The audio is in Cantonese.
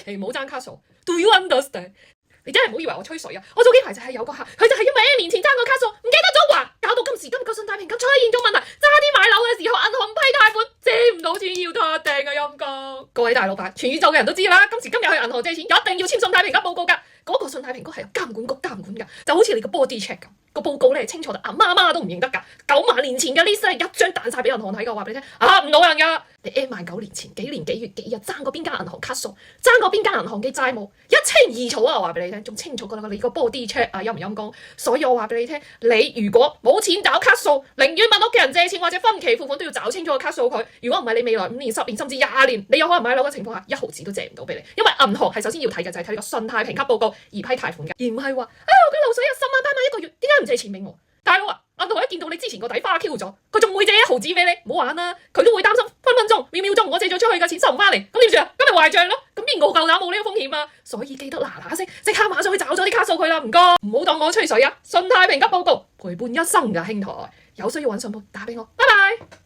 祈唔好爭卡數。Do you understand？ 你真係唔好以為我吹水啊！我早幾排就係有個客，佢就係因為1年前爭個卡數唔記得咗還，搞到今時今日個信貸評級出現咗問題，差啲買樓嘅時候銀行唔批貸款，借唔到錢要撻訂啊陰公！各位大老闆，全宇宙嘅人都知啦，今時今日去銀行借錢一定要簽信貸評級報告㗎，嗰個信貸評級係由監管局監管㗎，就好似你個 body check 咁。個報告咧清楚到阿媽都唔認得㗎，9萬年前嘅 list 係一張彈晒俾銀行睇㗎，話俾你聽唔到人㗎。你 M 萬9年前幾年幾月幾日爭過邊間銀行卡數，爭過邊間銀行嘅債務，一清二楚啊！話俾你聽，仲清楚過你個 body check 啊，陰唔陰公？所以我話俾你聽，你如果冇錢找卡數，寧願問屋企人借錢或者分期付款都要找清楚個卡數佢。如果唔係，你未來5年、10年甚至20年，你有可能買樓嘅情況下，1毫子都借唔到俾你，因為銀行係首先要睇嘅就係睇你個信貸評級報告而批貸款嘅，而唔係話我嘅漏水有10萬8萬一個月，點解唔借錢俾我？大佬啊，銀行一見到你之前個底花 Q 咗，佢仲會借1毫子俾你，唔好玩啦！佢都會擔心分分鐘、秒秒鐘我借咗出去嘅錢收唔翻嚟，咁點算啊？咁咪壞賬咯！咁邊個夠膽冇呢個風險啊？所以記得嗱聲，即刻馬上去找咗啲卡數佢啦，唔該，唔好當我吹水啊！信貸評級報告陪伴一生㗎，兄台，有需要揾信報打俾我，拜拜。